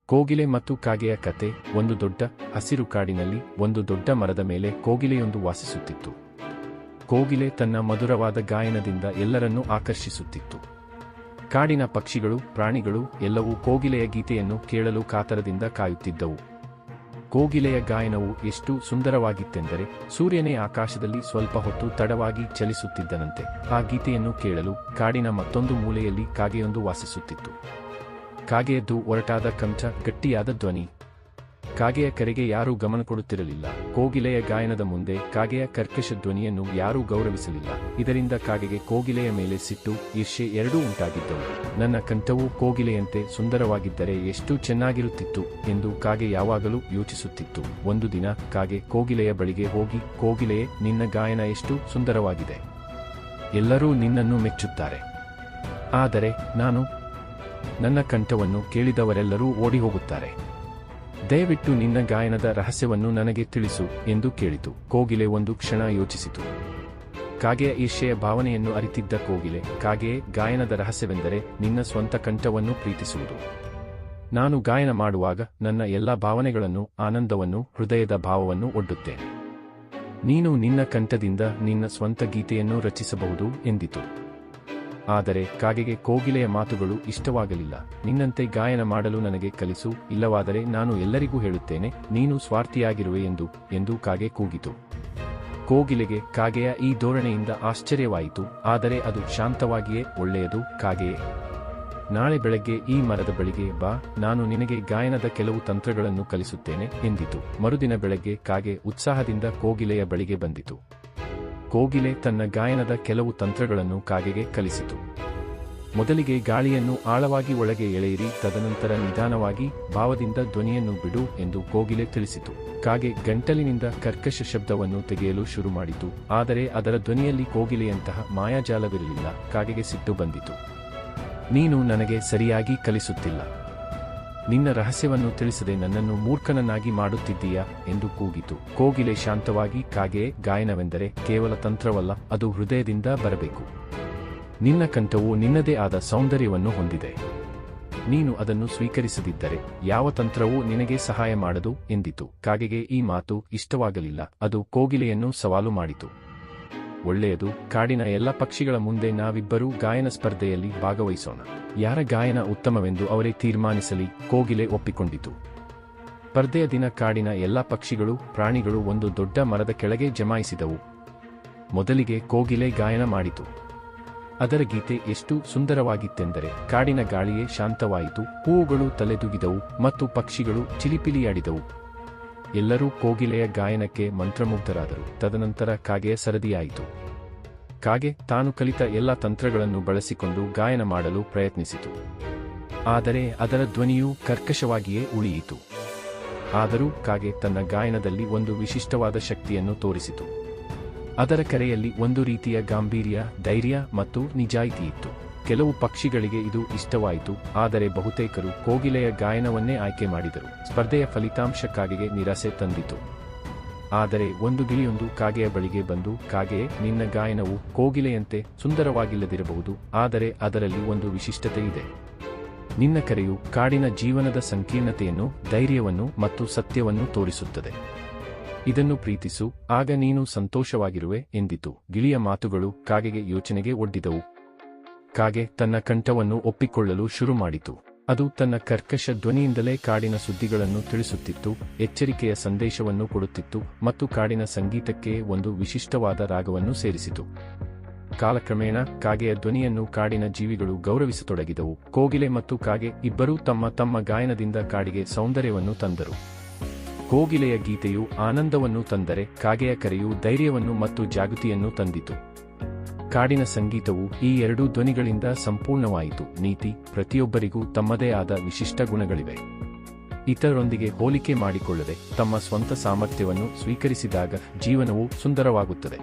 ಕೋಗಿಲೆ ಮತ್ತು ಕಾಗೆಯ ಕತೆ. ಒಂದು ದೊಡ್ಡ ಹಸಿರು ಕಾಡಿನಲ್ಲಿ ಒಂದು ದೊಡ್ಡ ಮರದ ಮೇಲೆ ಕೋಗಿಲೆಯೊಂದು ವಾಸಿಸುತ್ತಿತ್ತು. ಕೋಗಿಲೆ ತನ್ನ ಮಧುರವಾದ ಗಾಯನದಿಂದ ಎಲ್ಲರನ್ನೂ ಆಕರ್ಷಿಸುತ್ತಿತ್ತು. ಕಾಡಿನ ಪಕ್ಷಿಗಳು, ಪ್ರಾಣಿಗಳು ಎಲ್ಲವೂ ಕೋಗಿಲೆಯ ಗೀತೆಯನ್ನು ಕೇಳಲು ಕಾತರದಿಂದ ಕಾಯುತ್ತಿದ್ದವು. ಕೋಗಿಲೆಯ ಗಾಯನವು ಎಷ್ಟು ಸುಂದರವಾಗಿತ್ತೆಂದರೆ ಸೂರ್ಯನೇ ಆಕಾಶದಲ್ಲಿ ಸ್ವಲ್ಪ ಹೊತ್ತು ತಡವಾಗಿ ಚಲಿಸುತ್ತಿದ್ದನಂತೆ. ಆ ಗೀತೆಯನ್ನು ಕೇಳಲು ಕಾಡಿನ ಮತ್ತೊಂದು ಮೂಲೆಯಲ್ಲಿ ಕಾಗೆಯೊಂದು ವಾಸಿಸುತ್ತಿತ್ತು. ಕಾಗೆಯದ್ದು ಒರಟಾದ ಕಂಠ, ಗಟ್ಟಿಯಾದ ಧ್ವನಿ. ಕಾಗೆಯ ಕರೆಗೆ ಯಾರೂ ಗಮನ ಕೊಡುತ್ತಿರಲಿಲ್ಲ. ಕೋಗಿಲೆಯ ಗಾಯನದ ಮುಂದೆ ಕಾಗೆಯ ಕರ್ಕಶ ಧ್ವನಿಯನ್ನು ಯಾರೂ ಗೌರವಿಸಲಿಲ್ಲ. ಇದರಿಂದ ಕಾಗೆಗೆ ಕೋಗಿಲೆಯ ಮೇಲೆ ಸಿಟ್ಟು, ಈರ್ಷ್ಯೆ ಎರಡೂ ಉಂಟಾಗಿದ್ದವು. ನನ್ನ ಕಂಠವು ಕೋಗಿಲೆಯಂತೆ ಸುಂದರವಾಗಿದ್ದರೆ ಎಷ್ಟು ಚೆನ್ನಾಗಿರುತ್ತಿತ್ತು ಎಂದು ಕಾಗೆ ಯಾವಾಗಲೂ ಯೋಚಿಸುತ್ತಿತ್ತು. ಒಂದು ದಿನ ಕಾಗೆ ಕೋಗಿಲೆಯ ಬಳಿಗೆ ಹೋಗಿ, ಕೋಗಿಲೆಯೇ, ನಿನ್ನ ಗಾಯನ ಎಷ್ಟು ಸುಂದರವಾಗಿದೆ. ಎಲ್ಲರೂ ನಿನ್ನನ್ನು ಮೆಚ್ಚುತ್ತಾರೆ. ಆದರೆ ನನ್ನ ಕಂಠವನ್ನು ಕೇಳಿದವರೆಲ್ಲರೂ ಓಡಿ ಹೋಗುತ್ತಾರೆ. ದಯವಿಟ್ಟು ನಿನ್ನ ಗಾಯನದ ರಹಸ್ಯವನ್ನು ನನಗೆ ತಿಳಿಸು ಎಂದು ಕೇಳಿತು. ಕೋಗಿಲೆ ಒಂದು ಕ್ಷಣ ಯೋಚಿಸಿತು. ಕಾಗೆಯ ಈರ್ಷ್ಯೆಯ ಭಾವನೆಯನ್ನು ಅರಿತಿದ್ದ ಕೋಗಿಲೆ, ಕಾಗೆಯೇ, ಗಾಯನದ ರಹಸ್ಯವೆಂದರೆ ನಿನ್ನ ಸ್ವಂತ ಕಂಠವನ್ನು ಪ್ರೀತಿಸುವುದು. ನಾನು ಗಾಯನ ಮಾಡುವಾಗ ನನ್ನ ಎಲ್ಲ ಭಾವನೆಗಳನ್ನು, ಆನಂದವನ್ನು, ಹೃದಯದ ಭಾವವನ್ನು ಒಡ್ಡುತ್ತೇನೆ. ನೀನು ನಿನ್ನ ಕಂಠದಿಂದ ನಿನ್ನ ಸ್ವಂತ ಗೀತೆಯನ್ನು ರಚಿಸಬಹುದು ಎಂದಿತು. ಆದರೆ ಕಾಗೆಗೆ ಕೋಗಿಲೆಯ ಮಾತುಗಳು ಇಷ್ಟವಾಗಲಿಲ್ಲ. ನಿನ್ನಂತೆ ಗಾಯನ ಮಾಡಲು ನನಗೆ ಕಲಿಸು, ಇಲ್ಲವಾದರೆ ನಾನು ಎಲ್ಲರಿಗೂ ಹೇಳುತ್ತೇನೆ ನೀನು ಸ್ವಾರ್ಥಿಯಾಗಿರುವೆ ಎಂದು ಕಾಗೆ ಕೂಗಿತು. ಕೋಗಿಲೆಗೆ ಕಾಗೆಯ ಈ ಧೋರಣೆಯಿಂದ ಆಶ್ಚರ್ಯವಾಯಿತು. ಆದರೆ ಅದು ಶಾಂತವಾಗಿಯೇ, ಒಳ್ಳೆಯದು ಕಾಗೆಯೇ, ನಾಳೆ ಬೆಳಗ್ಗೆ ಈ ಮರದ ಬಳಿಗೆ ಬಾ, ನಾನು ನಿನಗೆ ಗಾಯನದ ಕೆಲವು ತಂತ್ರಗಳನ್ನು ಕಲಿಸುತ್ತೇನೆ ಎಂದಿತು. ಮರುದಿನ ಬೆಳಗ್ಗೆ ಕಾಗೆ ಉತ್ಸಾಹದಿಂದ ಕೋಗಿಲೆಯ ಬಳಿಗೆ ಬಂದಿತು. ಕೋಗಿಲೆ ತನ್ನ ಗಾಯನದ ಕೆಲವು ತಂತ್ರಗಳನ್ನು ಕಾಗೆಗೆ ಕಲಿಸಿತು. ಮೊದಲಿಗೆ ಗಾಳಿಯನ್ನು ಆಳವಾಗಿ ಒಳಗೆ ಎಳೆಯಿರಿ, ತದನಂತರ ನಿಧಾನವಾಗಿ ಭಾವದಿಂದ ಧ್ವನಿಯನ್ನು ಬಿಡು ಎಂದು ಕೋಗಿಲೆ ತಿಳಿಸಿತು. ಕಾಗೆ ಗಂಟಲಿನಿಂದ ಕರ್ಕಶ ಶಬ್ದವನ್ನು ತೆಗೆಯಲು ಶುರು ಮಾಡಿತು. ಆದರೆ ಅದರ ಧ್ವನಿಯಲ್ಲಿ ಕೋಗಿಲೆಯಂತಹ ಮಾಯಾಜಾಲವಿರಲಿಲ್ಲ. ಕಾಗೆಗೆ ಸಿಟ್ಟು ಬಂದಿತು. ನೀನು ನನಗೆ ಸರಿಯಾಗಿ ಕಲಿಸುತ್ತಿಲ್ಲ. ನಿನ್ನ ರಹಸ್ಯವನ್ನು ತಿಳಿಸದೆ ನನ್ನನ್ನು ಮೂರ್ಖನನ್ನಾಗಿ ಮಾಡುತ್ತಿದ್ದೀಯಾ ಎಂದು ಕೂಗಿತು. ಕೋಗಿಲೆ ಶಾಂತವಾಗಿ, ಕಾಗೆಯೇ, ಗಾಯನವೆಂದರೆ ಕೇವಲ ತಂತ್ರವಲ್ಲ, ಅದು ಹೃದಯದಿಂದ ಬರಬೇಕು. ನಿನ್ನ ಕಂಠವು ನಿನ್ನದೇ ಆದ ಸೌಂದರ್ಯವನ್ನು ಹೊಂದಿದೆ. ನೀನು ಅದನ್ನು ಸ್ವೀಕರಿಸದಿದ್ದರೆ ಯಾವ ತಂತ್ರವೂ ನಿನಗೆ ಸಹಾಯ ಮಾಡದು ಎಂದಿತು. ಕಾಗೆಗೆ ಈ ಮಾತು ಇಷ್ಟವಾಗಲಿಲ್ಲ. ಅದು ಕೋಗಿಲೆಯನ್ನು ಸವಾಲು ಮಾಡಿತು. ಒಳ್ಳೆಯದು, ಕಾಡಿನ ಎಲ್ಲ ಪಕ್ಷಿಗಳ ಮುಂದೆ ನಾವಿಬ್ಬರೂ ಗಾಯನ ಸ್ಪರ್ಧೆಯಲ್ಲಿ ಭಾಗವಹಿಸೋಣ. ಯಾರ ಗಾಯನ ಉತ್ತಮವೆಂದು ಅವರೇ ತೀರ್ಮಾನಿಸಲಿ. ಕೋಗಿಲೆ ಒಪ್ಪಿಕೊಂಡಿತು. ಸ್ಪರ್ಧೆಯ ದಿನ ಕಾಡಿನ ಎಲ್ಲ ಪಕ್ಷಿಗಳು, ಪ್ರಾಣಿಗಳು ಒಂದು ದೊಡ್ಡ ಮರದ ಕೆಳಗೆ ಜಮಾಯಿಸಿದವು. ಮೊದಲಿಗೆ ಕೋಗಿಲೆ ಗಾಯನ ಮಾಡಿತು. ಅದರ ಗೀತೆ ಎಷ್ಟು ಸುಂದರವಾಗಿತ್ತೆಂದರೆ ಕಾಡಿನ ಗಾಳಿಯೇ ಶಾಂತವಾಯಿತು. ಹೂವುಗಳು ತಲೆದೂಗಿದವು ಮತ್ತು ಪಕ್ಷಿಗಳು ಚಿಲಿಪಿಲಿಯಾಡಿದವು. ಎಲ್ಲರೂ ಕೋಗಿಲೆಯ ಗಾಯನಕ್ಕೆ ಮಂತ್ರಮುಗ್ಧರಾದರು. ತದನಂತರ ಕಾಗೆಯ ಸರದಿಯಾಯಿತು. ಕಾಗೆ ತಾನು ಕಲಿತ ಎಲ್ಲ ತಂತ್ರಗಳನ್ನು ಬಳಸಿಕೊಂಡು ಗಾಯನ ಮಾಡಲು ಪ್ರಯತ್ನಿಸಿತು. ಆದರೆ ಅದರ ಧ್ವನಿಯು ಕರ್ಕಶವಾಗಿಯೇ ಉಳಿಯಿತು. ಆದರೂ ಕಾಗೆ ತನ್ನ ಗಾಯನದಲ್ಲಿ ಒಂದು ವಿಶಿಷ್ಟವಾದ ಶಕ್ತಿಯನ್ನು ತೋರಿಸಿತು. ಅದರ ಕರೆಯಲ್ಲಿ ಒಂದು ರೀತಿಯ ಗಾಂಭೀರ್ಯ, ಧೈರ್ಯ ಮತ್ತು ನಿಜಾಯಿತಿ ಇತ್ತು. ಕೆಲವು ಪಕ್ಷಿಗಳಿಗೆ ಇದು ಇಷ್ಟವಾಯಿತು, ಆದರೆ ಬಹುತೇಕರು ಕೋಗಿಲೆಯ ಗಾಯನವನ್ನೇ ಆಯ್ಕೆ ಮಾಡಿದರು. ಸ್ಪರ್ಧೆಯ ಫಲಿತಾಂಶ ಕಾಗೆಗೆ ನಿರಾಸೆ ತಂದಿತು. ಆದರೆ ಒಂದು ಗಿಳಿಯೊಂದು ಕಾಗೆಯ ಬಳಿಗೆ ಬಂದು, ಕಾಗೆಯೇ, ನಿನ್ನ ಗಾಯನವು ಕೋಗಿಲೆಯಂತೆ ಸುಂದರವಾಗಿಲ್ಲದಿರಬಹುದು, ಆದರೆ ಅದರಲ್ಲಿ ಒಂದು ವಿಶಿಷ್ಟತೆ ಇದೆ. ನಿನ್ನ ಕರೆಯು ಕಾಡಿನ ಜೀವನದ ಸಂಕೀರ್ಣತೆಯನ್ನು, ಧೈರ್ಯವನ್ನು ಮತ್ತು ಸತ್ಯವನ್ನು ತೋರಿಸುತ್ತದೆ. ಇದನ್ನು ಪ್ರೀತಿಸು, ಆಗ ನೀನು ಸಂತೋಷವಾಗಿರುವೆ ಎಂದಿತು. ಗಿಳಿಯ ಮಾತುಗಳು ಕಾಗೆಗೆ ಯೋಚನೆಗೆ ಒಡ್ಡಿದವು. ಕಾಗೆ ತನ್ನ ಕಂಠವನ್ನು ಒಪ್ಪಿಕೊಳ್ಳಲು ಶುರು ಮಾಡಿತು. ಅದು ತನ್ನ ಕರ್ಕಶ ಧ್ವನಿಯಿಂದಲೇ ಕಾಡಿನ ಸುದ್ದಿಗಳನ್ನು ತಿಳಿಸುತ್ತಿತ್ತು, ಎಚ್ಚರಿಕೆಯ ಸಂದೇಶವನ್ನು ಕೊಡುತ್ತಿತ್ತು ಮತ್ತು ಕಾಡಿನ ಸಂಗೀತಕ್ಕೆ ಒಂದು ವಿಶಿಷ್ಟವಾದ ರಾಗವನ್ನು ಸೇರಿಸಿತು. ಕಾಲಕ್ರಮೇಣ ಕಾಗೆಯ ಧ್ವನಿಯನ್ನು ಕಾಡಿನ ಜೀವಿಗಳು ಗೌರವಿಸತೊಡಗಿದವು. ಕೋಗಿಲೆ ಮತ್ತು ಕಾಗೆ ಇಬ್ಬರೂ ತಮ್ಮ ಗಾಯನದಿಂದ ಕಾಡಿಗೆ ಸೌಂದರ್ಯವನ್ನು ತಂದರು. ಕೋಗಿಲೆಯ ಗೀತೆಯು ಆನಂದವನ್ನು ತಂದರೆ ಕಾಗೆಯ ಕರೆಯು ಧೈರ್ಯವನ್ನು ಮತ್ತು ಜಾಗೃತಿಯನ್ನು ತಂದಿತು. ಕಾಡಿನ ಸಂಗೀತವು ಈ ಎರಡೂ ಧ್ವನಿಗಳಿಂದ ಸಂಪೂರ್ಣವಾಯಿತು. ನೀತಿ: ಪ್ರತಿಯೊಬ್ಬರಿಗೂ ತಮ್ಮದೇ ಆದ ವಿಶಿಷ್ಟ ಗುಣಗಳಿವೆ. ಇತರರೊಂದಿಗೆ ಹೋಲಿಕೆ ಮಾಡಿಕೊಳ್ಳದೆ ತಮ್ಮ ಸ್ವಂತ ಸಾಮರ್ಥ್ಯವನ್ನು ಸ್ವೀಕರಿಸಿದಾಗ ಜೀವನವು ಸುಂದರವಾಗುತ್ತದೆ.